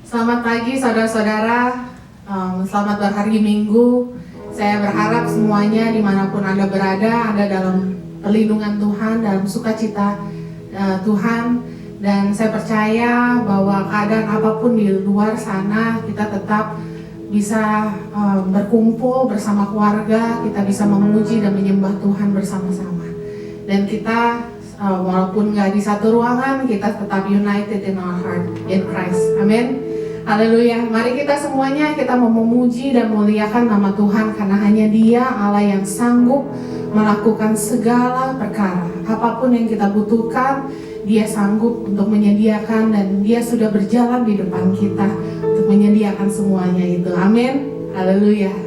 Selamat pagi saudara-saudara, selamat berhari Minggu. Saya berharap semuanya dimanapun Anda berada, Anda dalam perlindungan Tuhan, dalam sukacita Tuhan. Dan saya percaya bahwa keadaan apapun di luar sana, kita tetap bisa berkumpul bersama keluarga, kita bisa memuji dan menyembah Tuhan bersama-sama. Dan kita walaupun nggak di satu ruangan, kita tetap united in our heart in Christ. Amin. Haleluya. Mari kita semuanya kita mau memuji dan memuliakan nama Tuhan, karena hanya Dia Allah yang sanggup melakukan segala perkara. Apapun yang kita butuhkan, Dia sanggup untuk menyediakan, dan Dia sudah berjalan di depan kita untuk menyediakan semuanya itu. Amin. Haleluya.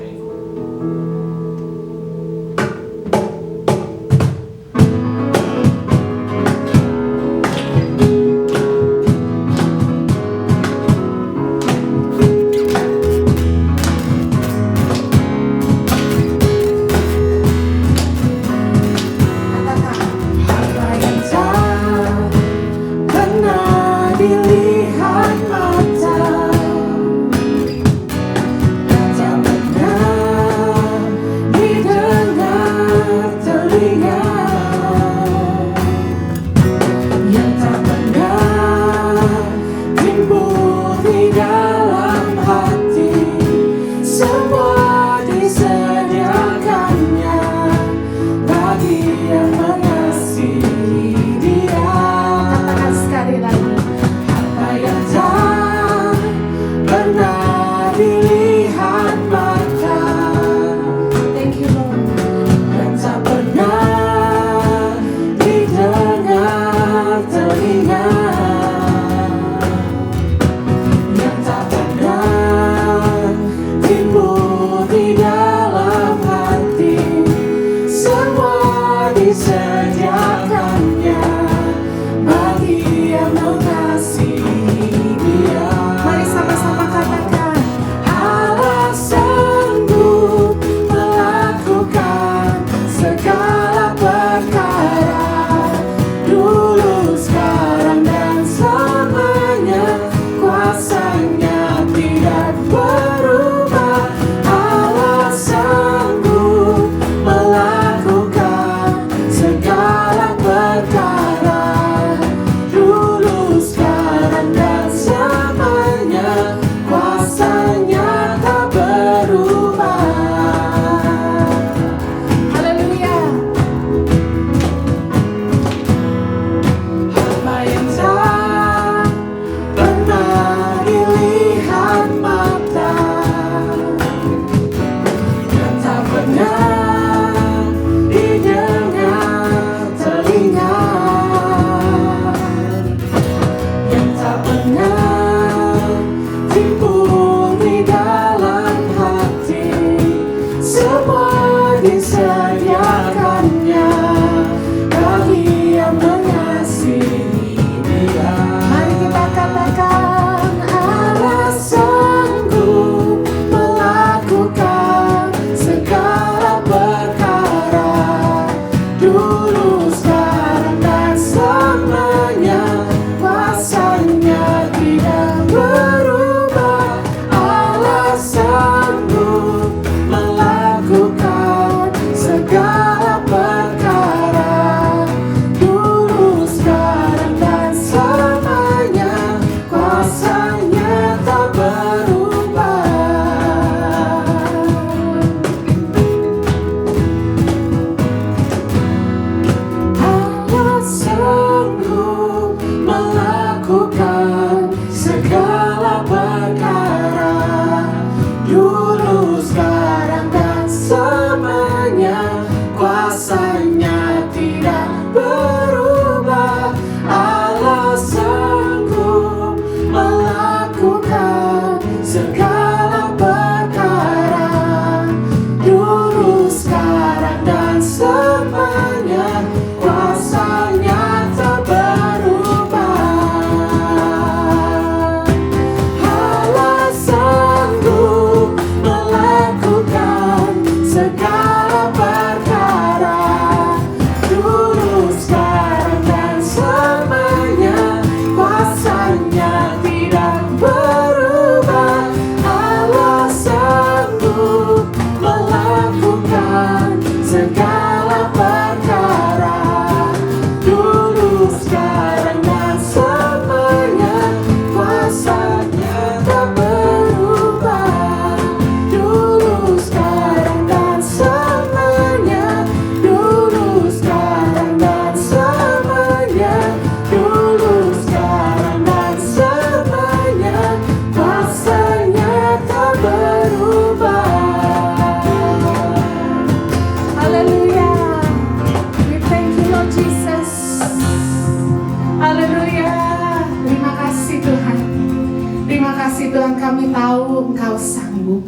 Tuhan, kami tahu Engkau sanggup.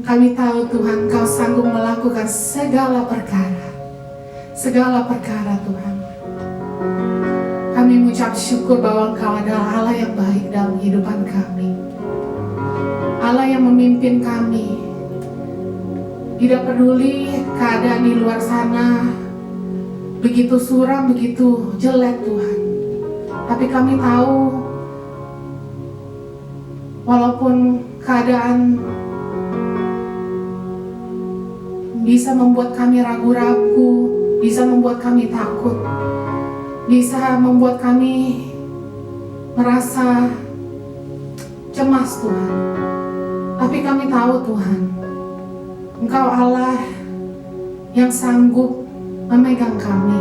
Kami tahu Tuhan, Engkau sanggup melakukan segala perkara. Segala perkara Tuhan. Kami mengucap syukur bahwa Engkau adalah Allah yang baik dalam kehidupan kami. Allah yang memimpin kami. Tidak peduli keadaan di luar sana begitu suram, begitu jelek Tuhan. Tapi kami tahu walaupun keadaan bisa membuat kami ragu-ragu, bisa membuat kami takut, bisa membuat kami merasa cemas Tuhan. Tapi kami tahu Tuhan, Engkau Allah yang sanggup memegang kami.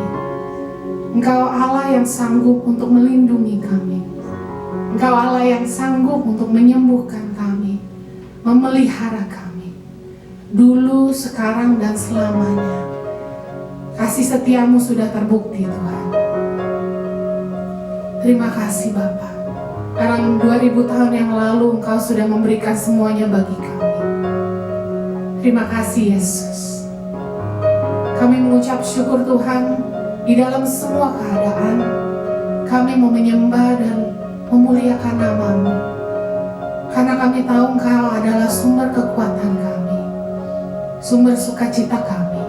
Engkau Allah yang sanggup untuk melindungi kami. Engkau Allah yang sanggup untuk menyembuhkan kami, memelihara kami. Dulu, sekarang, dan selamanya. Kasih setiamu sudah terbukti Tuhan. Terima kasih Bapa. Dalam 2000 tahun yang lalu Engkau sudah memberikan semuanya bagi kami. Terima kasih Yesus. Kami mengucap syukur Tuhan, di dalam semua keadaan kami mau menyembah dan memuliakan nama-Mu. Karena kami tahu Engkau adalah sumber kekuatan kami, sumber sukacita kami.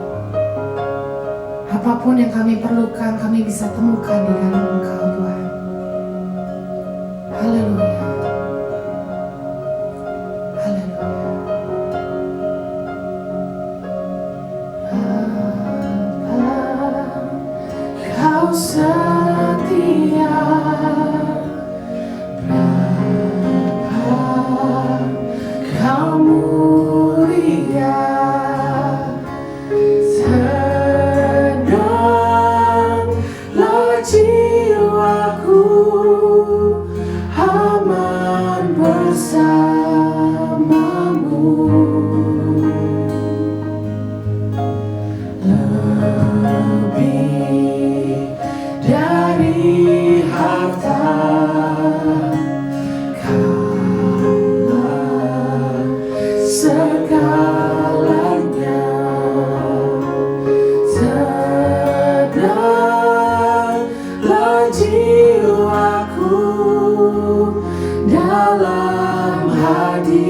Apapun yang kami perlukan, kami bisa temukan di dalam Engkau Tuhan. Haleluya. Haleluya. Kau setia, Bapa, Kau mulia, tenanglah jiwaku, aman bersamamu. Lebih dari harta, Kaulah segalanya. Tenanglah jiwaku dalam hadirat-Mu.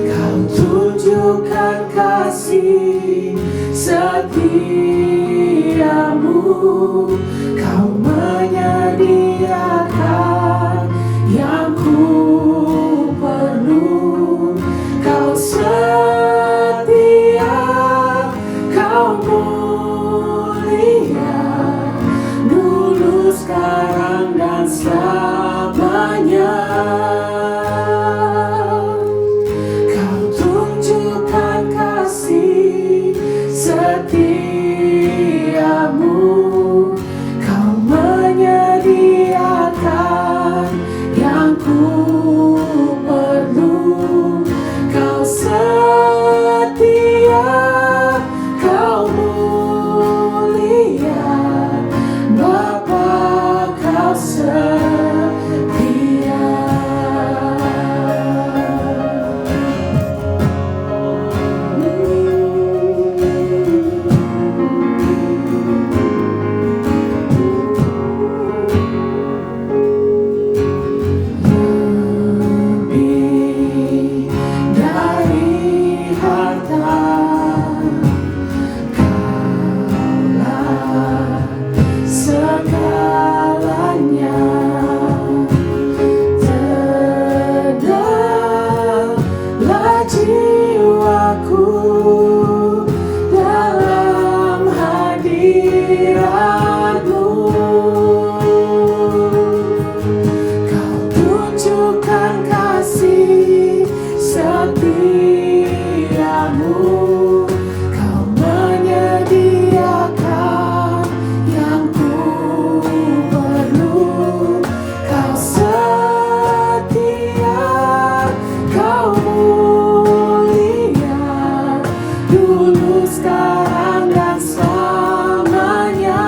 Kau tunjukkan kasih setiamu, Kau menyediakan yang ku perlu. Kau setia, Kau mulia, dulu, sekarang, dan selamanya. Kau tunjukkan kasih setiamu, Kau menyediakan yang ku perlu. Kau setia, Kau mulia, Bapa, Kau setia. Lebih dari harta, Kaulah segalanya. Tenanglah jiwaku dalam hadirat-Mu. Kau tunjukkan kasih setiamu, Kau menyediakan yang ku perlu. Kau setia, Kau mulia, dulu, sekarang, dan selamanya.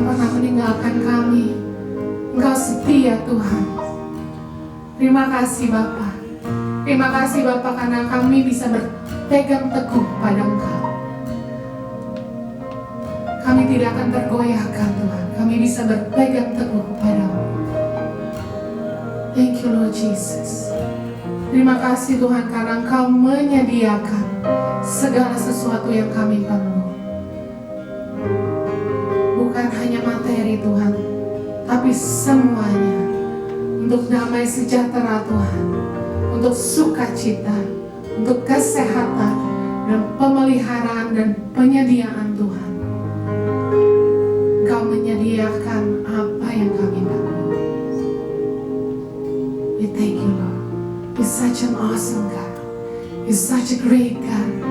akan pernah meninggalkan kami. Engkau setia Tuhan. Terima kasih Bapa. Terima kasih Bapa karena kami bisa berpegang teguh pada Engkau. Kami tidak akan tergoyahkan Tuhan. Kami bisa berpegang teguh kepada-Mu. Thank you Lord Jesus. Terima kasih Tuhan karena Engkau menyediakan segala sesuatu yang kami perlu. Bukan hanya materi Tuhan, tapi semuanya untuk damai sejahtera Tuhan, untuk sukacita, untuk kesehatan dan pemeliharaan dan penyediaan Tuhan. Engkau menyediakan apa yang kami perlu. We thank you Lord. You're such an awesome God. You're such a great God.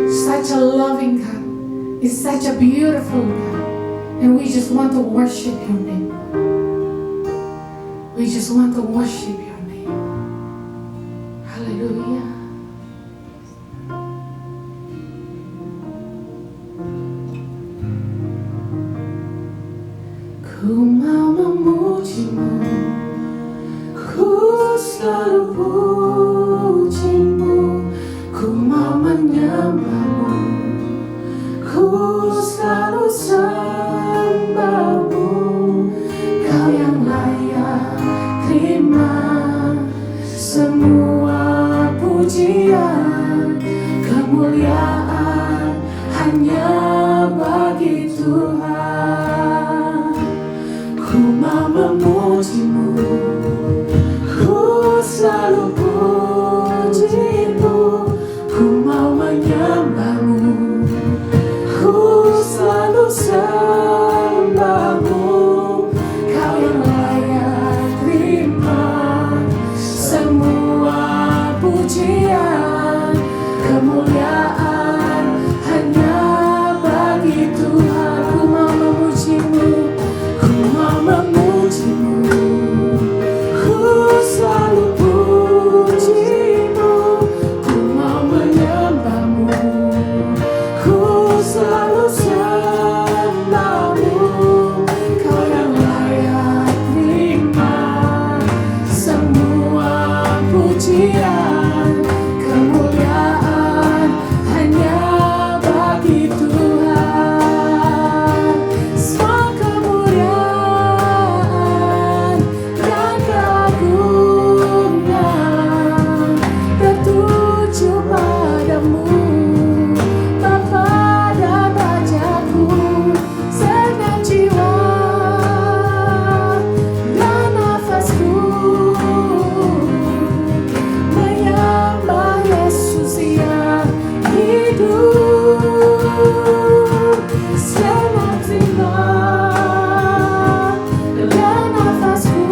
Such a loving God. You're such a beautiful God. And we just want to worship your name. We just want to worship your name. Hallelujah. Ku mau memuji-Mu, ku selalu puji-Mu, ku mau menyembah-Mu, ku selalu sembah-Mu. Kau yang layak terima semua pujian, kemuliaan hanya bagi Tuhan. Ku mau memuji-Mu, ku selalu puji-Mu, ku mau menyembah-Mu, ku selalu sembah-Mu. Kau yang layak terima semua pujian, kemuliaan hanya bagi Tuhan. Ku mau memuji-Mu, ku mau memuji-Mu, ku selalu puji-Mu, ku mau menyembah-Mu, ku selalu sembah-Mu. Kau yang layak terima semua pujian, kemuliaan hanya bagi Tuhan. Semua kemuliaan dan keagungan tertuju padamu, Bapa dan Rajaku. Segenap jiwa dan nafasku menyembah Yesus yang hidup. Segenap jiwa dan nafasku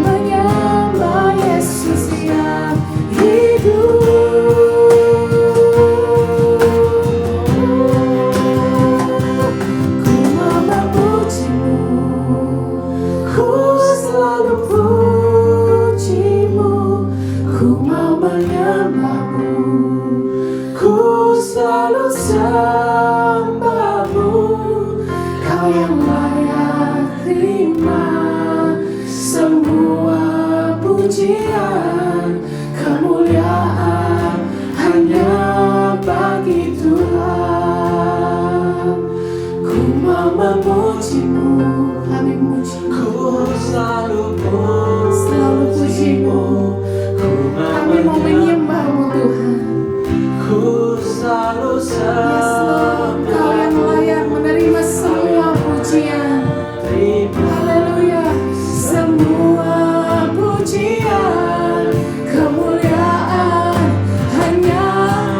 menyembah Yesus yang hidup. Ku mau memuji-Mu, ku selalu puji-Mu, ku mau menyembah-Mu, ku selalu sembah-Mu. Kau yang layak terima semua pujian, kemuliaan hanya bagi Tuhan. Ku mau memuji-Mu, kami memuji-Mu, Ku selalu puji-Mu, kami mau menyembah-Mu Tuhan. Ku selalu Yes Lord, Kau yang layak menerima semua pujian. Haleluya. Semua pujian, kemuliaan hanya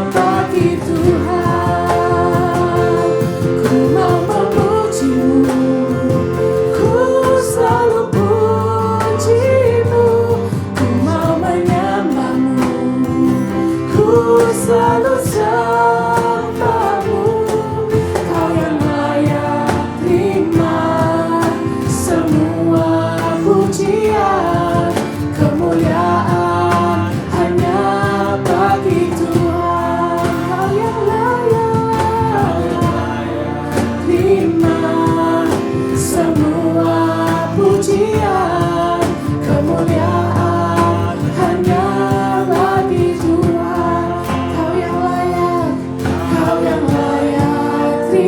bagi Tuhan. Ku mau memuji-Mu, ku selalu puji-Mu, ku mau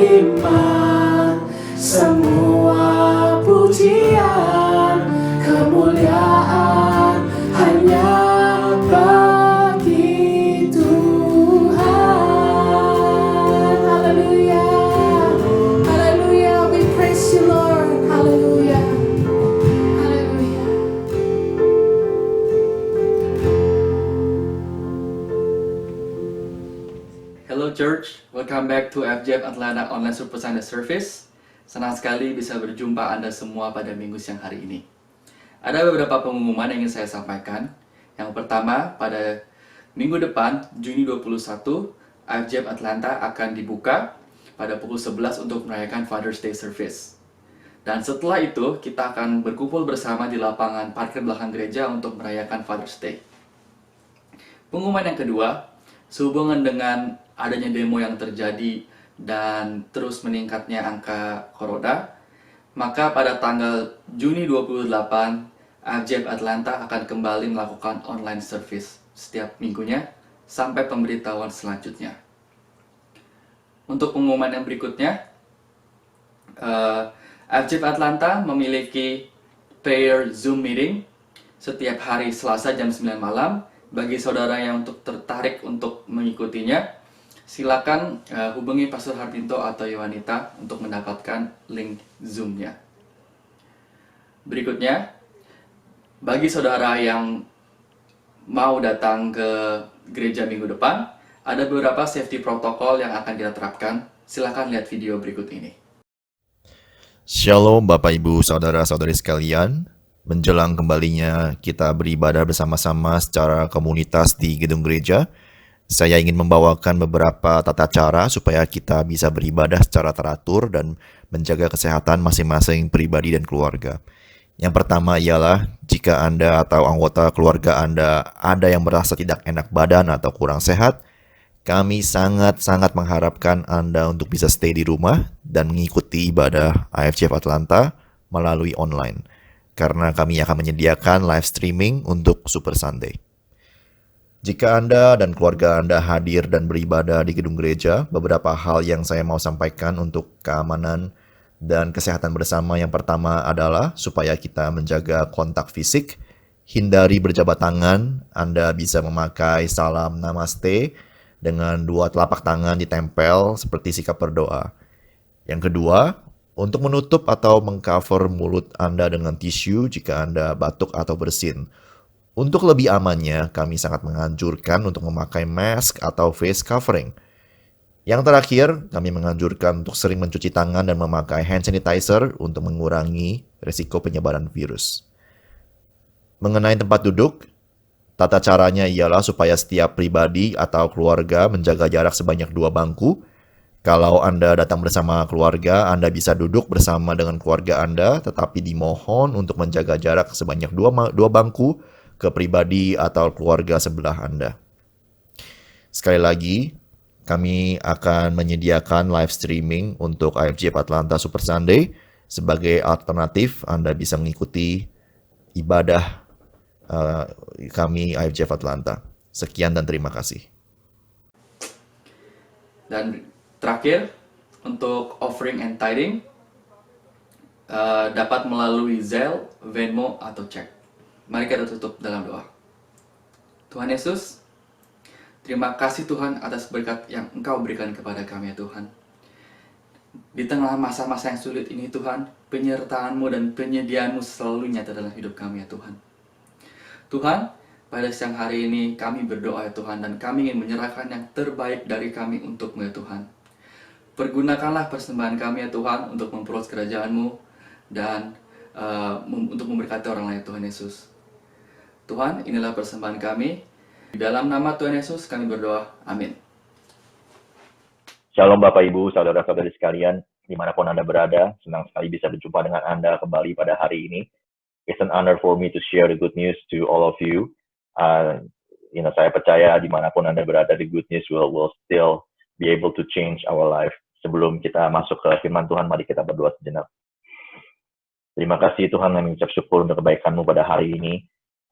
terima semua pujian, kemuliaan hanya bagi Tuhan. Hallelujah. Hallelujah. We praise you, Lord. Hallelujah. Hallelujah. Hello church, welcome back to FJF Atlanta Online Super Sunday Service. Senang sekali bisa berjumpa Anda semua pada minggu siang hari ini. Ada beberapa pengumuman yang ingin saya sampaikan. Yang pertama, pada minggu depan, Juni 21, FJF Atlanta akan dibuka pada pukul 11 untuk merayakan Father's Day Service. Dan setelah itu, kita akan berkumpul bersama di lapangan parkir belakang gereja untuk merayakan Father's Day. Pengumuman yang kedua, sehubungan dengan adanya demo yang terjadi dan terus meningkatnya angka corona, maka pada tanggal Juni 28, FJF Atlanta akan kembali melakukan online service setiap minggunya sampai pemberitahuan selanjutnya. Untuk pengumuman yang berikutnya, FJF Atlanta memiliki prayer Zoom meeting setiap hari Selasa jam 9 malam. Bagi saudara yang tertarik untuk mengikutinya, silakan hubungi Pastor Harpinto atau Yowanita untuk mendapatkan link Zoom-nya. Berikutnya, bagi saudara yang mau datang ke gereja minggu depan, ada beberapa safety protokol yang akan kita terapkan. Silakan lihat video berikut ini. Shalom Bapak Ibu Saudara-saudari sekalian. Menjelang kembalinya kita beribadah bersama-sama secara komunitas di gedung gereja, saya ingin membawakan beberapa tata cara supaya kita bisa beribadah secara teratur dan menjaga kesehatan masing-masing pribadi dan keluarga. Yang pertama ialah jika Anda atau anggota keluarga Anda ada yang merasa tidak enak badan atau kurang sehat, kami sangat-sangat mengharapkan Anda untuk bisa stay di rumah dan mengikuti ibadah IFJF Atlanta melalui online, karena kami akan menyediakan live streaming untuk Super Sunday. Jika Anda dan keluarga Anda hadir dan beribadah di gedung gereja, beberapa hal yang saya mau sampaikan untuk keamanan dan kesehatan bersama. Yang pertama adalah supaya kita menjaga kontak fisik, hindari berjabat tangan. Anda bisa memakai salam namaste dengan dua telapak tangan ditempel seperti sikap berdoa. Yang kedua, untuk menutup atau mengcover mulut Anda dengan tisu jika Anda batuk atau bersin. Untuk lebih amannya, kami sangat menganjurkan untuk memakai mask atau face covering. Yang terakhir, kami menganjurkan untuk sering mencuci tangan dan memakai hand sanitizer untuk mengurangi risiko penyebaran virus. Mengenai tempat duduk, tata caranya ialah supaya setiap pribadi atau keluarga menjaga jarak sebanyak 2 bangku. Kalau Anda datang bersama keluarga, Anda bisa duduk bersama dengan keluarga Anda, tetapi dimohon untuk menjaga jarak sebanyak 2 bangku ke pribadi atau keluarga sebelah Anda. Sekali lagi, kami akan menyediakan live streaming untuk IFJF Atlanta Super Sunday. Sebagai alternatif, Anda bisa mengikuti ibadah kami IFJF Atlanta. Sekian dan terima kasih. Dan terakhir, untuk offering and tithing dapat melalui Zelle, Venmo, atau cek. Mari kita tutup dalam doa. Tuhan Yesus, terima kasih Tuhan atas berkat yang Engkau berikan kepada kami ya Tuhan. Di tengah masa-masa yang sulit ini Tuhan, penyertaan-Mu dan penyediaan-Mu selalu nyata dalam hidup kami ya Tuhan. Tuhan, pada siang hari ini kami berdoa ya Tuhan, dan kami ingin menyerahkan yang terbaik dari kami untuk-Mu ya Tuhan. Pergunakanlah persembahan kami ya Tuhan untuk memperluas kerajaan-Mu dan untuk memberkati orang lain Tuhan Yesus. Tuhan, inilah persembahan kami. Di dalam nama Tuhan Yesus kami berdoa. Amin. Shalom Bapak Ibu, Saudara-saudari sekalian, dimanapun Anda berada, senang sekali bisa berjumpa dengan Anda kembali pada hari ini. It's an honor for me to share the good news to all of you. Saya percaya dimanapun Anda berada, the good news will still be able to change our life. Sebelum kita masuk ke firman Tuhan, mari kita berdoa sejenak. Terima kasih Tuhan, kami mengucap syukur untuk kebaikan-Mu pada hari ini.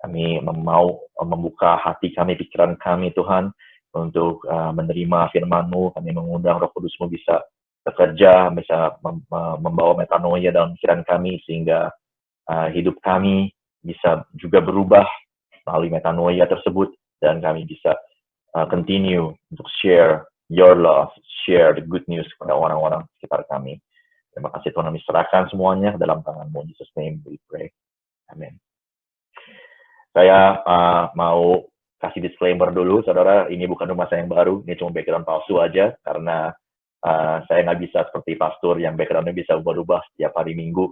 Kami mau membuka hati kami, pikiran kami Tuhan, untuk menerima firman-Mu. Kami mengundang Roh Kudus-Mu bisa bekerja, bisa membawa metanoia dalam pikiran kami sehingga hidup kami bisa juga berubah melalui metanoia tersebut, dan kami bisa continue untuk share your love, share the good news kepada orang-orang sekitar kami. Terima kasih Tuhan, kami serahkan semuanya dalam tangan-Mu. In Jesus' name we pray. Amin. Saya mau kasih disclaimer dulu, saudara, ini bukan rumah saya yang baru, ini cuma background palsu aja, karena saya nggak bisa seperti pastor yang backgroundnya bisa berubah setiap hari Minggu,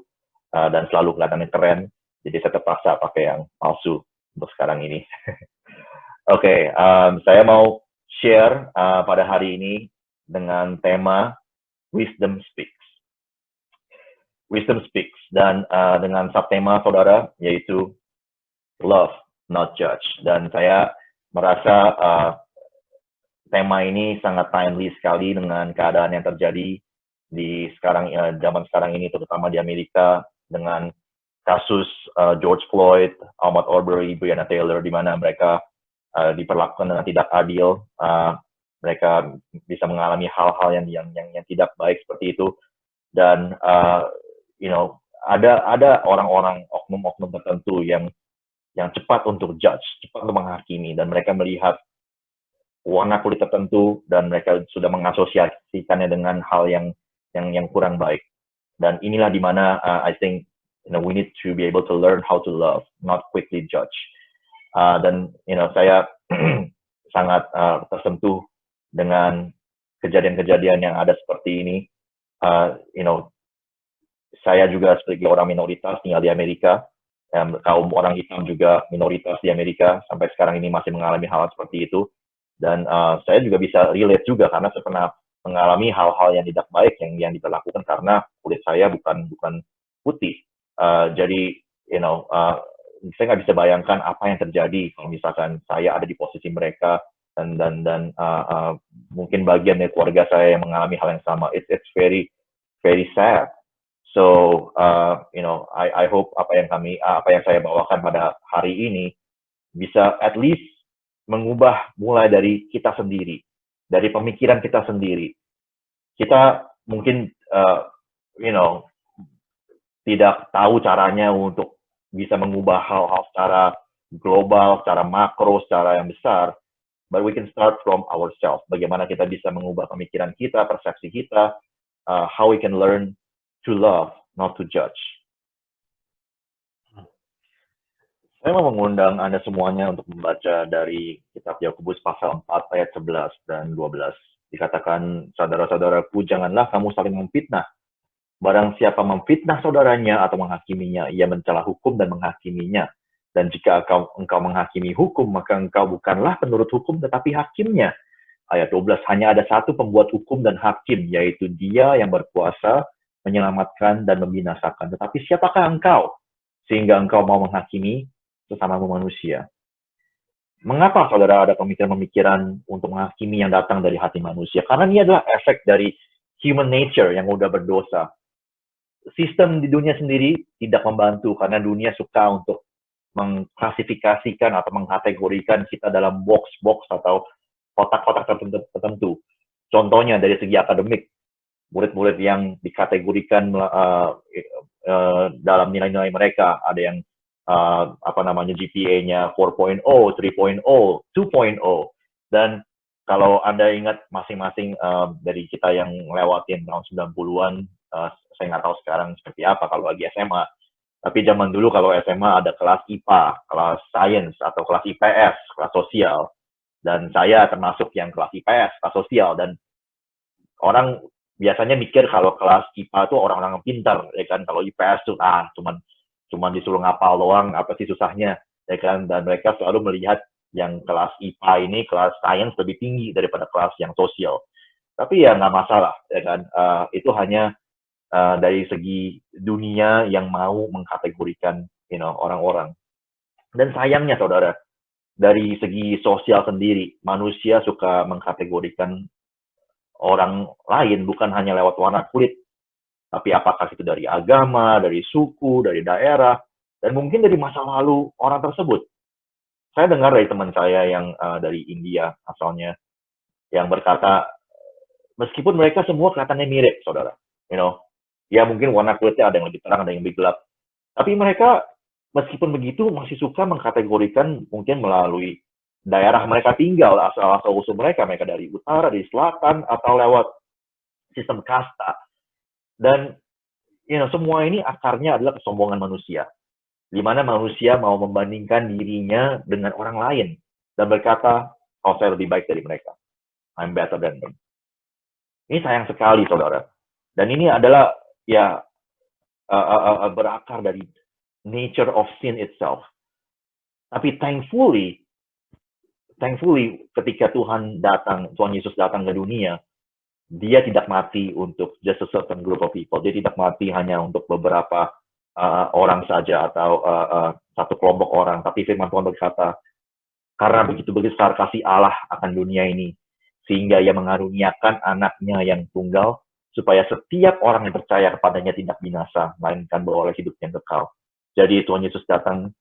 dan selalu kelihatannya keren, jadi saya terpaksa pakai yang palsu untuk sekarang ini. Oke, saya mau share pada hari ini dengan tema Wisdom Speaks. Wisdom Speaks, dan dengan subtema saudara, yaitu Love, Not Judge. Dan saya merasa tema ini sangat timely sekali dengan keadaan yang terjadi di zaman sekarang ini, terutama di Amerika, dengan kasus George Floyd, Ahmaud Arbery, Breonna Taylor, di mana mereka diperlakukan dengan tidak adil. Mereka bisa mengalami hal-hal yang tidak baik seperti itu, dan ada orang-orang, oknum-oknum tertentu yang cepat untuk judge, cepat untuk menghakimi, dan mereka melihat warna kulit tertentu dan mereka sudah mengasosiasikannya dengan hal yang kurang baik. Dan inilah di mana I think we need to be able to learn how to love, not quickly judge. Dan saya sangat tersentuh dengan kejadian-kejadian yang ada seperti ini. Saya juga sebagai orang minoritas tinggal di Amerika, kaum orang hitam juga minoritas di Amerika sampai sekarang ini masih mengalami hal seperti itu. Dan saya juga bisa relate juga karena saya pernah mengalami hal-hal yang tidak baik yang diperlakukan karena kulit saya bukan putih. Jadi saya nggak bisa bayangkan apa yang terjadi kalau misalkan saya ada di posisi mereka, dan mungkin bagian dari keluarga saya yang mengalami hal yang sama. It's very very sad. So I hope apa yang saya bawakan pada hari ini bisa at least mengubah mulai dari kita sendiri, dari pemikiran kita sendiri. Kita mungkin tidak tahu caranya untuk bisa mengubah hal-hal secara global, secara makro, secara yang besar, but we can start from ourselves. Bagaimana kita bisa mengubah pemikiran kita, persepsi kita, how we can learn to love, not to judge. Saya mau mengundang Anda semuanya untuk membaca dari kitab Yakobus pasal 4 ayat 11 dan 12. Dikatakan, saudara-saudaraku, janganlah kamu saling memfitnah. Barang siapa memfitnah saudaranya atau menghakiminya, ia mencela hukum dan menghakiminya. Dan jika engkau menghakimi hukum, maka engkau bukanlah penurut hukum tetapi hakimnya. Ayat 12, hanya ada satu pembuat hukum dan hakim, yaitu Dia yang berkuasa menyelamatkan dan membinasakan. Tetapi siapakah engkau sehingga engkau mau menghakimi sesamamu manusia? Mengapa saudara ada pemikiran-pemikiran untuk menghakimi yang datang dari hati manusia? Karena ini adalah efek dari human nature yang udah berdosa. Sistem di dunia sendiri tidak membantu karena dunia suka untuk mengklasifikasikan atau mengkategorikan kita dalam box-box atau kotak-kotak tertentu. Contohnya dari segi akademik, murid-murid yang dikategorikan dalam nilai-nilai mereka, ada yang GPA-nya 4.0, 3.0, 2.0, dan kalau Anda ingat masing-masing dari kita yang ngelewatin tahun 90-an, saya nggak tahu sekarang seperti apa kalau lagi SMA, tapi zaman dulu kalau SMA ada kelas IPA, kelas Science, atau kelas IPS, kelas sosial, dan saya termasuk yang kelas IPS, kelas sosial, dan orang biasanya mikir kalau kelas IPA itu orang-orang yang pintar, ya kan, kalau IPS tuh cuman disuruh ngapal doang, apa sih susahnya, ya kan, dan mereka selalu melihat yang kelas IPA ini, kelas Science lebih tinggi daripada kelas yang sosial. Tapi ya nggak masalah, ya kan, itu hanya dari segi dunia yang mau mengkategorikan orang-orang. Dan sayangnya saudara, dari segi sosial sendiri, manusia suka mengkategorikan orang lain bukan hanya lewat warna kulit, tapi apakah itu dari agama, dari suku, dari daerah, dan mungkin dari masa lalu orang tersebut. Saya dengar dari teman saya yang dari India asalnya, yang berkata, Meskipun mereka semua kelihatannya mirip, saudara. You know, ya mungkin warna kulitnya ada yang lebih terang, ada yang lebih gelap. Tapi mereka meskipun begitu masih suka mengkategorikan mungkin melalui daerah mereka tinggal, asal-asal usul mereka dari utara, dari selatan, atau lewat sistem kasta. Dan semua ini akarnya adalah kesombongan manusia. Di mana manusia mau membandingkan dirinya dengan orang lain dan berkata, oh saya lebih baik dari mereka. I'm better than them. Ini sayang sekali, saudara. Dan ini adalah berakar dari nature of sin itself. Tapi thankfully, ketika Tuhan Yesus datang ke dunia, dia tidak mati untuk just a certain group of people. Dia tidak mati hanya untuk beberapa orang saja atau satu kelompok orang. Tapi firman Tuhan berkata, karena begitu besar kasih Allah akan dunia ini, sehingga ia mengaruniakan anaknya yang tunggal, supaya setiap orang yang percaya kepadanya tidak binasa, melainkan beroleh hidup yang kekal. Jadi Tuhan Yesus datang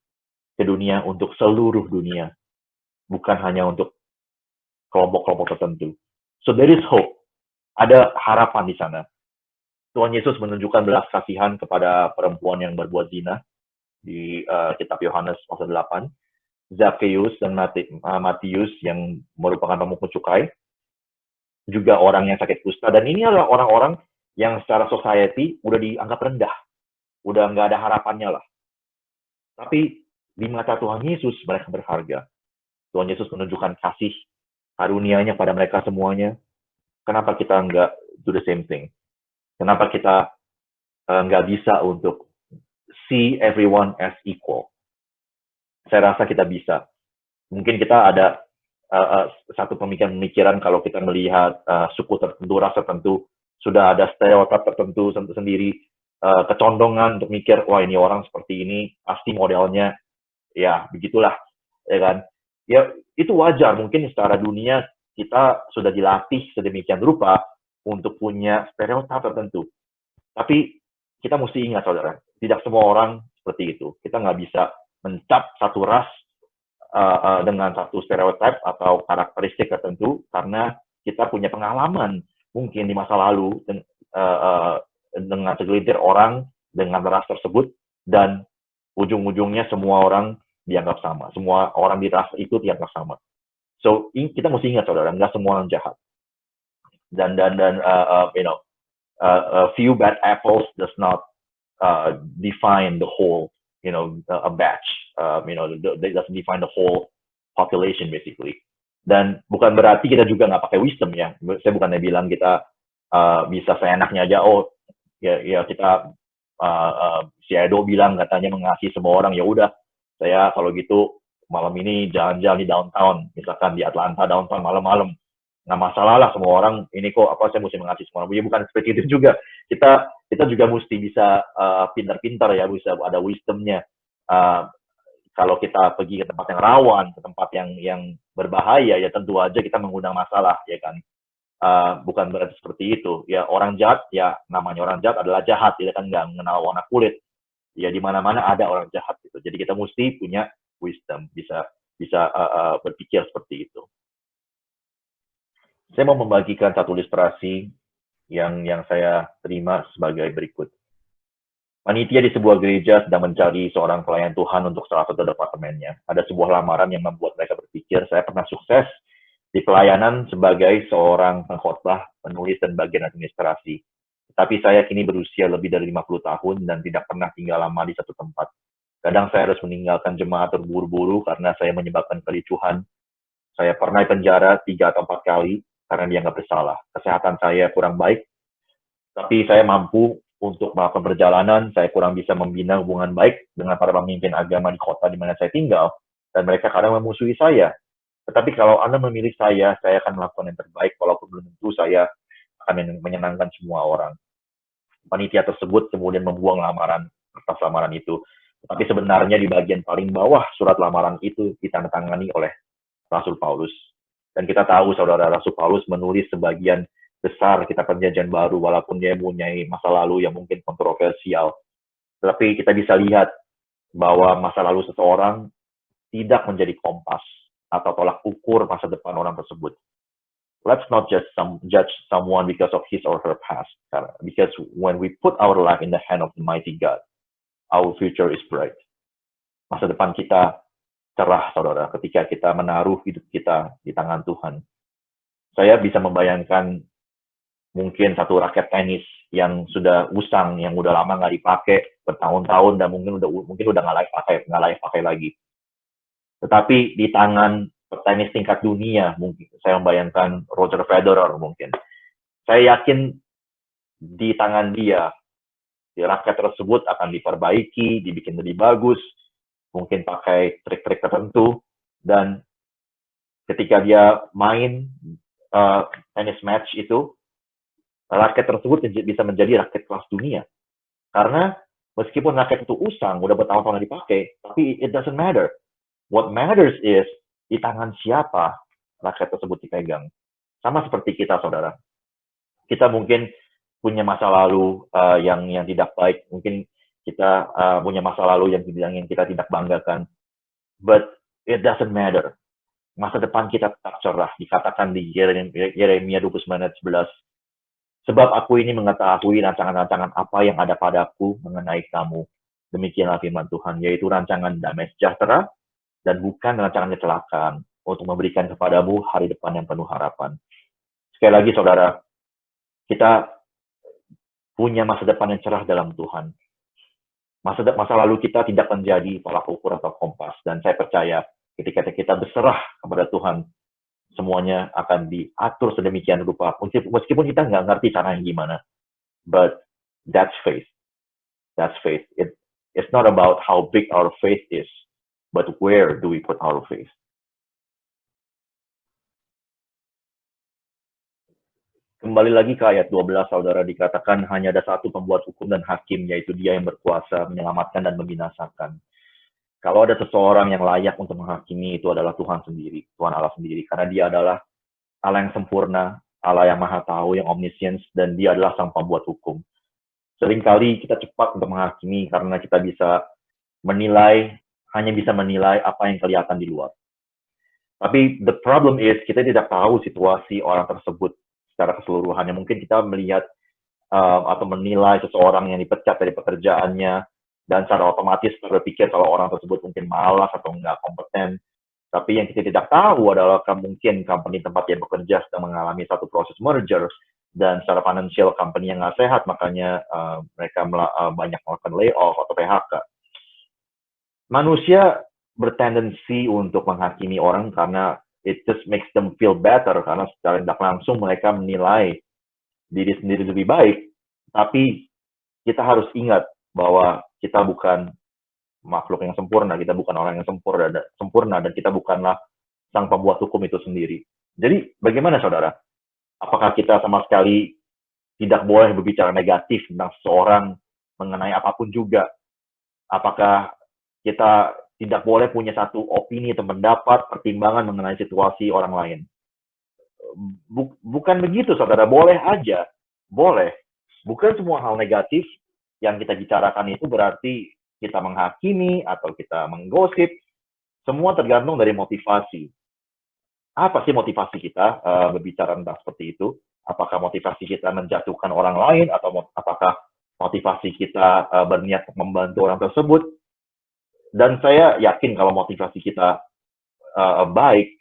ke dunia untuk seluruh dunia, bukan hanya untuk kelompok-kelompok tertentu. So there is hope. Ada harapan di sana. Tuhan Yesus menunjukkan belas kasihan kepada perempuan yang berbuat zina di kitab Yohanes pasal 8. Zakheus dan Matius yang merupakan pemungut cukai, juga orang yang sakit kusta. Dan ini adalah orang-orang yang secara society udah dianggap rendah, udah nggak ada harapannya lah. Tapi di mata Tuhan Yesus mereka berharga. Tuhan Yesus menunjukkan kasih karunia-Nya pada mereka semuanya. Kenapa kita nggak do the same thing? Kenapa kita nggak bisa untuk see everyone as equal? Saya rasa kita bisa. Mungkin kita ada satu pemikiran kalau kita melihat suku tertentu, ras tertentu, sudah ada stereotip tertentu sendiri, kecondongan untuk mikir, wah ini orang seperti ini, pasti modelnya, ya begitulah, ya kan? Ya itu wajar, mungkin secara dunia kita sudah dilatih sedemikian rupa untuk punya stereotip tertentu. Tapi kita mesti ingat, saudara, tidak semua orang seperti itu. Kita nggak bisa mencap satu ras dengan satu stereotip atau karakteristik tertentu karena kita punya pengalaman mungkin di masa lalu dengan segelintir orang dengan ras tersebut, dan ujung-ujungnya semua orang dianggap sama. Semua orang di ras itu dianggap sama. So kita mesti ingat, saudara, nggak semua orang jahat. Dan few bad apples does not define the whole, a batch. That doesn't define the whole population basically. Dan bukan berarti kita juga nggak pakai wisdom ya. Saya bukannya bilang kita bisa seenaknya aja. Oh ya kita si Edo bilang katanya mengasihi semua orang, ya udah saya kalau gitu malam ini jalan-jalan di downtown, misalkan di Atlanta downtown malam-malam, nggak masalah lah, semua orang ini kok saya mesti mengasihi semua orang. Ya bukan seperti itu juga. Kita juga mesti bisa pintar-pintar ya, bisa ada wisdomnya. Kalau kita pergi ke tempat yang rawan, ke tempat yang berbahaya, ya tentu aja kita mengundang masalah, ya kan. Bukan berarti seperti itu. Ya orang jahat, ya namanya orang jahat adalah jahat, ya kan, nggak mengenal warna kulit. Ya di mana-mana ada orang jahat gitu. Jadi kita mesti punya wisdom, bisa berpikir seperti itu. Saya mau membagikan satu ilustrasi yang saya terima sebagai berikut. Panitia di sebuah gereja sedang mencari seorang pelayan Tuhan untuk salah satu departemennya. Ada sebuah lamaran yang membuat mereka berpikir, saya pernah sukses di pelayanan sebagai seorang pengkhotbah, penulis, dan bagian administrasi. Tapi saya kini berusia lebih dari 50 tahun dan tidak pernah tinggal lama di satu tempat. Kadang saya harus meninggalkan jemaat terburu-buru karena saya menyebabkan kericuhan. Saya pernah penjara 3 atau 4 kali karena dianggap bersalah. Kesehatan saya kurang baik, tapi saya mampu untuk melakukan perjalanan. Saya kurang bisa membina hubungan baik dengan para pemimpin agama di kota di mana saya tinggal, dan mereka kadang memusuhi saya. Tetapi kalau Anda memilih saya akan melakukan yang terbaik, walaupun belum tentu saya akan menyenangkan semua orang. Panitia tersebut kemudian membuang kertas lamaran itu. Tapi sebenarnya di bagian paling bawah surat lamaran itu ditandatangani oleh Rasul Paulus. Dan kita tahu, saudara, Rasul Paulus menulis sebagian besar kitab Perjanjian Baru, walaupun dia mempunyai masa lalu yang mungkin kontroversial. Tetapi kita bisa lihat bahwa masa lalu seseorang tidak menjadi kompas atau tolak ukur masa depan orang tersebut. let's not just judge someone because of his or her past. Because when we put our life in the hand of the mighty God, our future is bright. Masa depan kita cerah, saudara, ketika kita menaruh hidup kita di tangan Tuhan. Saya bisa membayangkan mungkin satu raket tenis yang sudah usang, yang udah lama nggak dipakai bertahun-tahun dan mungkin udah nggak layak pakai lagi. Tetapi di tangan petenis tingkat dunia, mungkin saya membayangkan Roger Federer mungkin. Saya yakin di tangan dia, di raket tersebut akan diperbaiki, dibikin lebih bagus, mungkin pakai trik-trik tertentu, dan ketika dia main tenis match itu, raket tersebut bisa menjadi raket kelas dunia. Karena meskipun raket itu usang, udah bertahun-tahun dipakai, tapi it doesn't matter. What matters is di tangan siapa raket tersebut dipegang. Sama seperti kita, saudara. Kita mungkin punya masa lalu yang tidak baik. Mungkin kita punya masa lalu yang kita tidak banggakan. But it doesn't matter. Masa depan kita tetap cerah. Dikatakan di Yeremia 29:11. Sebab aku ini mengetahui rancangan-rancangan apa yang ada padaku mengenai kamu. Demikianlah firman Tuhan, yaitu rancangan damai sejahtera dan bukan rancangan kecelakaan untuk memberikan kepadamu hari depan yang penuh harapan. Sekali lagi, saudara, kita punya masa depan yang cerah dalam Tuhan. Masa lalu kita tidak menjadi tolak ukur atau kompas. Dan saya percaya ketika kita berserah kepada Tuhan, semuanya akan diatur sedemikian rupa. Meskipun kita nggak ngerti caranya gimana. But that's faith. That's faith. It's not about how big our faith is, but where do we put our faith? Kembali lagi ke ayat 12, saudara, dikatakan hanya ada satu pembuat hukum dan hakim, yaitu dia yang berkuasa menyelamatkan dan membinasakan. Kalau ada seseorang yang layak untuk menghakimi, itu adalah Tuhan sendiri, Tuhan Allah sendiri. Karena dia adalah Allah yang sempurna, Allah yang maha tahu, yang omniscience, dan dia adalah sang pembuat hukum. Seringkali kita cepat untuk menghakimi karena kita hanya bisa menilai apa yang kelihatan di luar. Tapi the problem is, kita tidak tahu situasi orang tersebut secara keseluruhannya. Mungkin kita melihat atau menilai seseorang yang dipecat dari pekerjaannya, dan secara otomatis berpikir kalau orang tersebut mungkin malas atau nggak kompeten. Tapi yang kita tidak tahu adalah mungkin company tempat dia bekerja sedang mengalami satu proses merger, dan secara financial company yang nggak sehat, makanya mereka banyak melakukan layoff atau PHK. Manusia bertendensi untuk menghakimi orang karena it just makes them feel better, karena secara tidak langsung mereka menilai diri sendiri lebih baik. Tapi kita harus ingat bahwa kita bukan makhluk yang sempurna, kita bukan orang yang sempurna, dan kita bukanlah sang pembuat hukum itu sendiri. Jadi bagaimana, saudara? Apakah kita sama sekali tidak boleh berbicara negatif tentang seseorang mengenai apapun juga? Apakah kita tidak boleh punya satu opini atau pendapat, pertimbangan mengenai situasi orang lain? Bukan begitu, saudara. Boleh aja. Boleh. Bukan semua hal negatif yang kita bicarakan itu berarti kita menghakimi atau kita menggosip. Semua tergantung dari motivasi. Apa sih motivasi kita berbicara tentang seperti itu? Apakah motivasi kita menjatuhkan orang lain, atau apakah motivasi kita berniat membantu orang tersebut? Dan saya yakin kalau motivasi kita baik,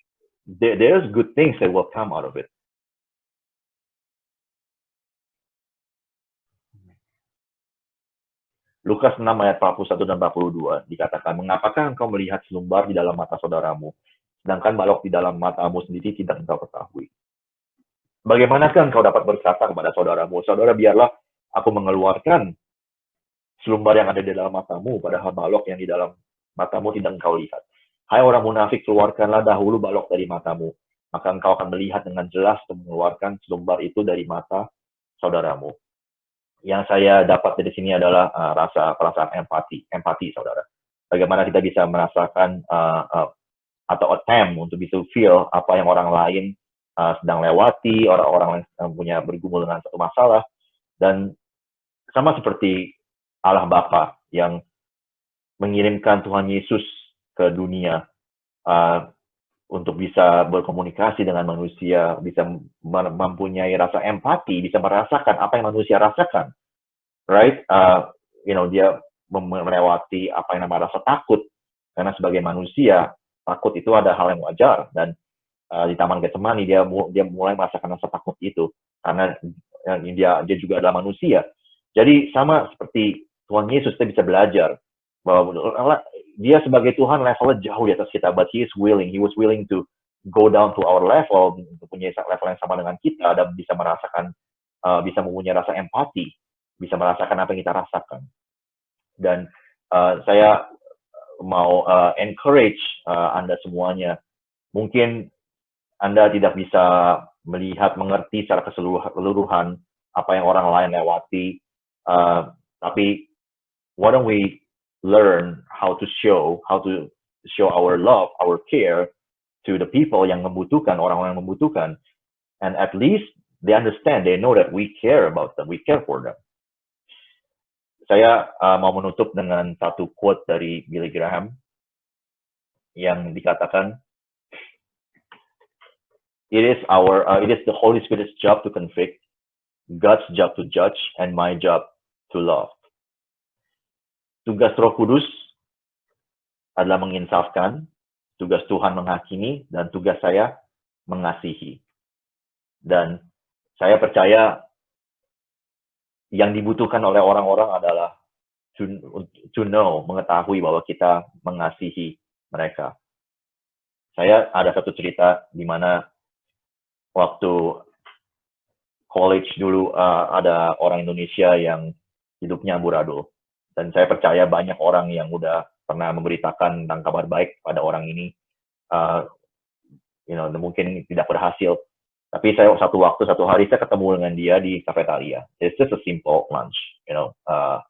there's good things that will come out of it. Lukas 6 ayat 41 dan 42 dikatakan, mengapakah engkau melihat selumbar di dalam mata saudaramu, sedangkan balok di dalam matamu sendiri tidak engkau ketahui? Bagaimanakah engkau dapat berkata kepada saudaramu, saudara, biarlah aku mengeluarkan selumbar yang ada di dalam matamu, padahal balok yang di dalam matamu tidak engkau lihat. Hai orang munafik, keluarkanlah dahulu balok dari matamu, maka engkau akan melihat dengan jelas untuk mengeluarkan selumbar itu dari mata saudaramu. Yang saya dapat dari sini adalah perasaan empati, saudara. Bagaimana kita bisa merasakan atau attempt untuk bisa feel apa yang orang lain sedang lewati, orang-orang yang punya bergumul dengan satu masalah, dan sama seperti Allah Bapa yang mengirimkan Tuhan Yesus ke dunia untuk bisa berkomunikasi dengan manusia, bisa mempunyai rasa empati, bisa merasakan apa yang manusia rasakan, right? Dia melewati apa yang namanya rasa takut, karena sebagai manusia takut itu ada hal yang wajar, dan di Taman Getsemani dia mulai merasakan rasa takut itu karena dia juga adalah manusia. Jadi sama seperti Tuhan Yesus, kita bisa belajar bahwa dia sebagai Tuhan levelnya jauh di atas kita, but he was willing to go down to our level, untuk punya level yang sama dengan kita, dan bisa merasakan, bisa mempunyai rasa empati, bisa merasakan apa yang kita rasakan. Dan saya mau encourage Anda semuanya, mungkin Anda tidak bisa mengerti secara keseluruhan apa yang orang lain lewati, tapi why don't we learn how to show our love, our care to the people yang membutuhkan, orang-orang yang membutuhkan, and at least they understand, they know that we care about them, we care for them. Saya mau menutup dengan satu quote dari Billy Graham yang dikatakan, it is the Holy Spirit's job to convict, God's job to judge, and my job to love. Tugas Roh Kudus adalah menginsafkan, tugas Tuhan menghakimi, dan tugas saya mengasihi. Dan saya percaya yang dibutuhkan oleh orang-orang adalah to know, mengetahui bahwa kita mengasihi mereka. Saya ada satu cerita di mana waktu college dulu ada orang Indonesia yang hidupnya amburadul. Dan saya percaya banyak orang yang udah pernah memberitakan tentang kabar baik pada orang ini, mungkin tidak berhasil. Tapi saya satu hari saya ketemu dengan dia di kafetaria. It's just a simple lunch,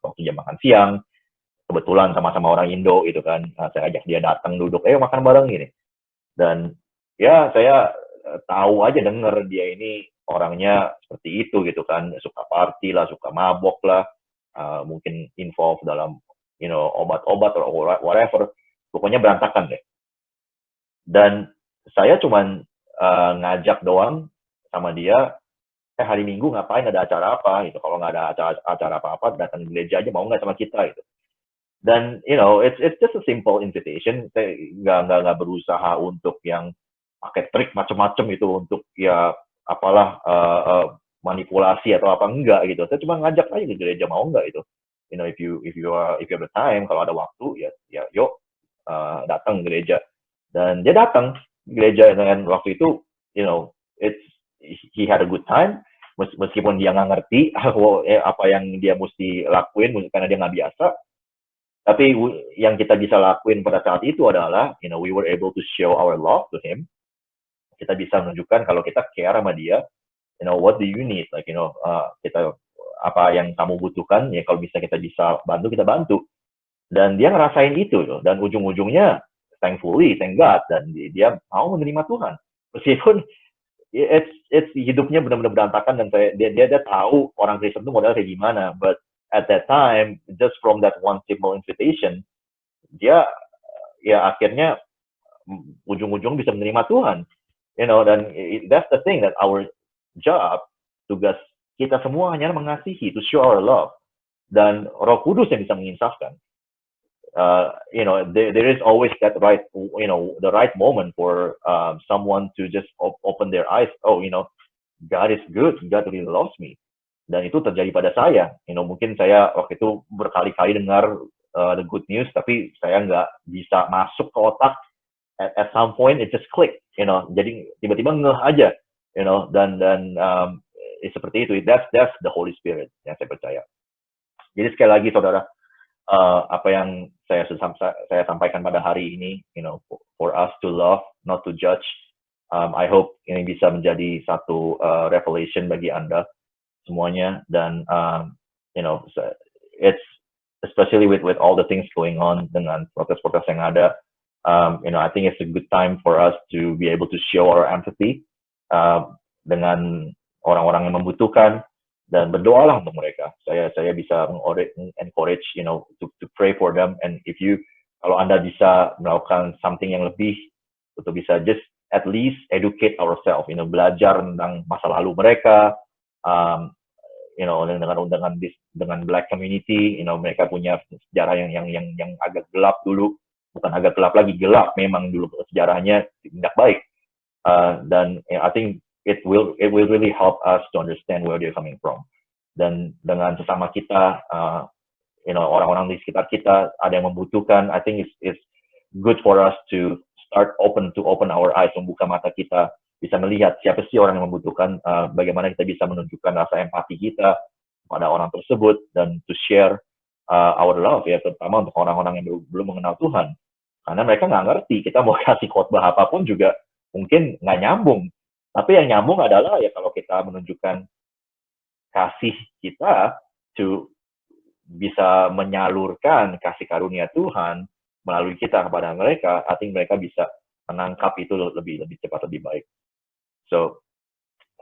waktu jam makan siang. Kebetulan sama-sama orang Indo gitu kan, saya ajak dia datang duduk, makan bareng gini. Dan ya saya tahu aja, denger dia ini orangnya seperti itu gitu kan, suka party lah, suka mabok lah, mungkin involved dalam obat-obat atau whatever, pokoknya berantakan deh. Dan saya cuman ngajak doang sama dia, hari Minggu ngapain, ada acara apa gitu, kalau nggak ada acara apa-apa datang ke gereja aja, mau nggak sama kita gitu. Dan it's just a simple invitation. Saya nggak berusaha untuk yang pakai trik macam-macam itu untuk ya apalah manipulasi atau apa, enggak gitu. Saya cuma ngajak aja ke gereja, mau nggak itu. If you have the time, kalau ada waktu ya yuk datang ke gereja. Dan dia datang gereja, dengan waktu itu he had a good time, meskipun dia nggak ngerti apa yang dia mesti lakuin karena dia nggak biasa. Tapi yang kita bisa lakuin pada saat itu adalah we were able to show our love to him. Kita bisa menunjukkan kalau kita care sama dia, what do you need, kita apa yang kamu butuhkan, ya kalau bisa kita bisa bantu, kita bantu. Dan dia ngerasain itu dan ujung-ujungnya thankfully, thank God, dan dia mau menerima Tuhan. Meskipun it's hidupnya benar-benar berantakan, dan dia tahu orang Kristen itu modal kayak gimana, but at that time, just from that one simple invitation, dia ya akhirnya ujung-ujung bisa menerima Tuhan. Dan that's the thing, that our job, tugas kita semua hanya mengasihi, to show our love. Dan Roh Kudus yang bisa menginsafkan. There is always that right, the right moment for someone to just open their eyes. Oh, God is good. God really loves me. Dan itu terjadi pada saya. Mungkin saya waktu itu berkali-kali dengar the good news, tapi saya nggak bisa masuk ke otak. At some point it just click. Jadi tiba-tiba ngeh aja. Dan seperti itu. That's the Holy Spirit yang saya percaya. Jadi sekali lagi saudara, apa yang saya sampaikan pada hari ini, for us to love, not to judge. I hope ini bisa menjadi satu revelation bagi Anda semuanya. Dan it's especially with all the things going on dengan protes-protes yang ada. I think it's a good time for us to be able to show our empathy dengan orang-orang yang membutuhkan, dan berdoalah untuk mereka. Saya bisa encourage to pray for them. And kalau Anda bisa melakukan something yang lebih untuk bisa just at least educate ourselves, belajar tentang masa lalu mereka, um, dengan black community, mereka punya sejarah yang agak gelap dulu, bukan agak gelap lagi, gelap memang dulu sejarahnya tidak baik. Dan I think it will really help us to understand where they're coming from. Dan dengan sesama kita, orang-orang di sekitar kita ada yang membutuhkan, I think it's good for us to open our eyes, membuka mata kita, bisa melihat siapa sih orang yang membutuhkan, bagaimana kita bisa menunjukkan rasa empati kita pada orang tersebut, dan to share our love, ya, terutama untuk orang-orang yang belum mengenal Tuhan. Karena mereka nggak ngerti, kita mau kasih khotbah apapun juga mungkin nggak nyambung. Tapi yang nyambung adalah ya kalau kita menunjukkan kasih kita to bisa menyalurkan kasih karunia Tuhan melalui kita kepada mereka, I think mereka bisa menangkap itu lebih cepat, lebih baik. So,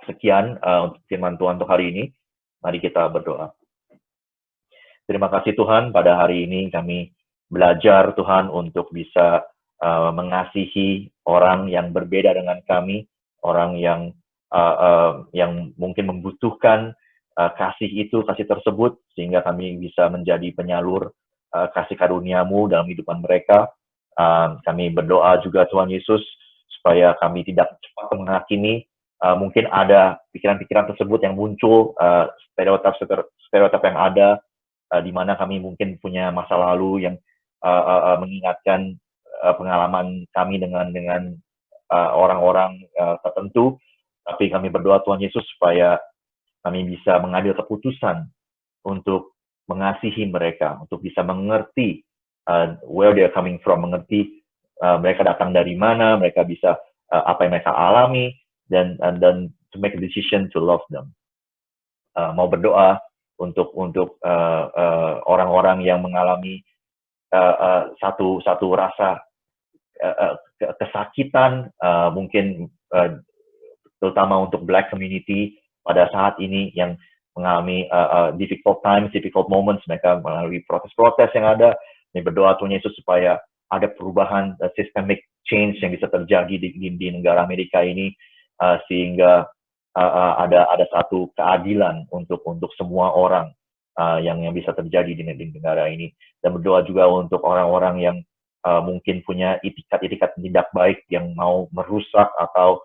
sekian untuk firman Tuhan untuk hari ini. Mari kita berdoa. Terima kasih Tuhan, pada hari ini kami belajar Tuhan untuk bisa mengasihi orang yang berbeda dengan kami, orang yang mungkin membutuhkan kasih tersebut, sehingga kami bisa menjadi penyalur kasih karunia-Mu dalam kehidupan mereka. Kami berdoa juga Tuhan Yesus, supaya kami tidak cepat menghakimi. Mungkin ada pikiran-pikiran tersebut yang muncul, stereotip yang ada, di mana kami mungkin punya masa lalu yang mengingatkan pengalaman kami dengan orang-orang tertentu. Tapi kami berdoa Tuhan Yesus supaya kami bisa mengambil keputusan untuk mengasihi mereka, untuk bisa mengerti where they are coming from, mengerti mereka datang dari mana, mereka bisa apa yang mereka alami, dan to make a decision to love them. Mau berdoa untuk orang-orang yang mengalami satu rasa kesakitan, mungkin terutama untuk black community pada saat ini yang mengalami difficult times, difficult moments, mereka melalui protes-protes yang ada. Kami berdoa Tuhan Yesus supaya ada perubahan systemic change yang bisa terjadi di negara Amerika ini, sehingga ada satu keadilan untuk semua orang yang bisa terjadi di negara ini. Dan berdoa juga untuk orang-orang yang mungkin punya itikat tidak baik, yang mau merusak atau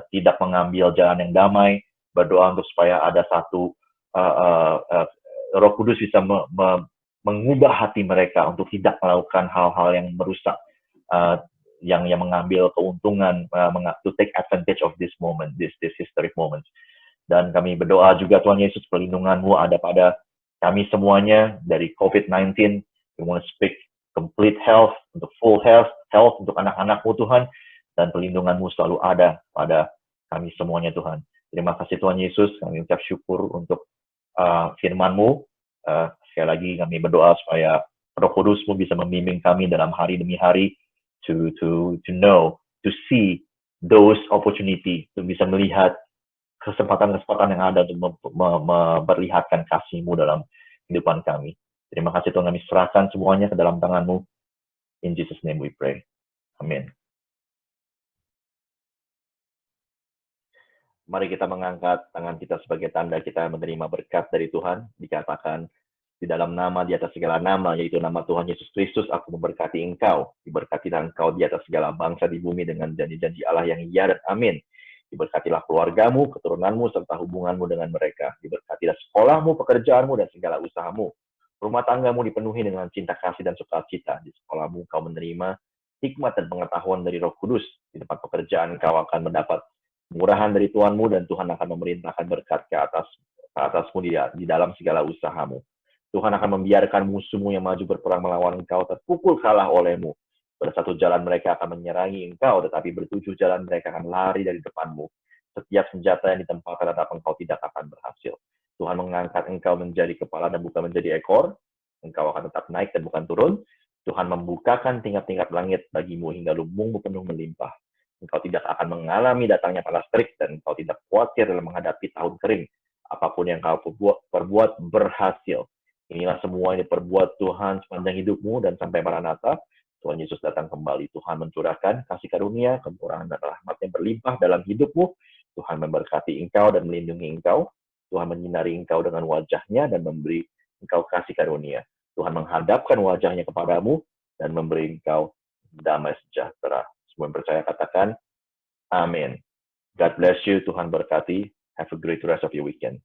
tidak mengambil jalan yang damai. Berdoa untuk supaya ada satu Roh Kudus bisa mengubah hati mereka untuk tidak melakukan hal-hal yang merusak, yang mengambil keuntungan, to take advantage of this moment, this historic moment. Dan kami berdoa juga Tuhan Yesus, perlindungan-Mu ada pada kami semuanya dari COVID-19. We want to speak complete health, untuk full health untuk anak-anak-Mu Tuhan, dan perlindungan-Mu selalu ada pada kami semuanya Tuhan. Terima kasih Tuhan Yesus, kami ucap syukur untuk firman-Mu. Sekali lagi kami berdoa supaya Roh Kudus-Mu bisa membimbing kami dalam hari demi hari, to know, to see those opportunity, untuk bisa melihat kesempatan-kesempatan yang ada untuk memperlihatkan kasih-Mu dalam kehidupan kami. Terima kasih Tuhan, kami serahkan semuanya ke dalam tangan-Mu. In Jesus' name we pray. Amin. Mari kita mengangkat tangan kita sebagai tanda kita menerima berkat dari Tuhan. Dikatakan di dalam nama di atas segala nama, yaitu nama Tuhan Yesus Kristus, aku memberkati engkau. Diberkatilah engkau di atas segala bangsa di bumi dengan janji-janji Allah yang iya dan amin. Diberkatilah keluargamu, keturunanmu, serta hubunganmu dengan mereka. Diberkatilah sekolahmu, pekerjaanmu, dan segala usahamu. Rumah tanggamu dipenuhi dengan cinta kasih dan sukacita. Di sekolahmu kau menerima hikmat dan pengetahuan dari Roh Kudus. Di tempat pekerjaan kau akan mendapat kemurahan dari Tuhanmu, dan Tuhan akan memerintahkan berkat ke atasmu di dalam segala usahamu. Tuhan akan membiarkan musuhmu yang maju berperang melawan engkau terpukul kalah olehmu. Pada satu jalan mereka akan menyerangi engkau, tetapi bertujuh jalan mereka akan lari dari depanmu. Setiap senjata yang ditempatkan terhadap engkau tidak akan berhasil. Tuhan mengangkat engkau menjadi kepala dan bukan menjadi ekor. Engkau akan tetap naik dan bukan turun. Tuhan membukakan tingkat-tingkat langit bagimu hingga lumbungmu penuh melimpah. Engkau tidak akan mengalami datangnya panas terik, dan engkau tidak khawatir dalam menghadapi tahun kering. Apapun yang kau perbuat berhasil. Inilah semua yang diperbuat Tuhan sepanjang hidupmu dan sampai Maranatha. Tuhan Yesus datang kembali. Tuhan mencurahkan kasih karunia, kemurahan dan rahmat-Nya berlimpah dalam hidupmu. Tuhan memberkati engkau dan melindungi engkau. Tuhan menyinari engkau dengan wajah-Nya dan memberi engkau kasih karunia. Tuhan menghadapkan wajah-Nya kepadamu dan memberi engkau damai sejahtera. Semua yang percaya katakan, amin. God bless you. Tuhan berkati. Have a great rest of your weekend.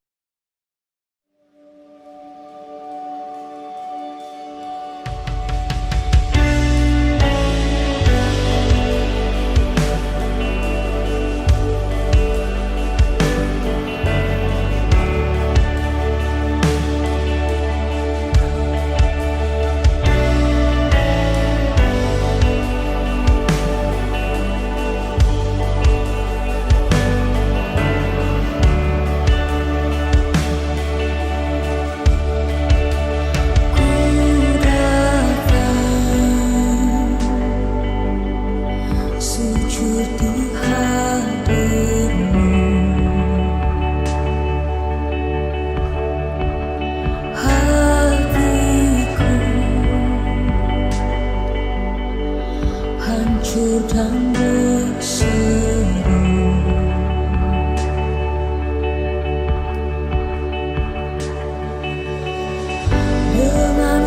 Sujud di hadirmu, hatiku hancur dan berseru, dengan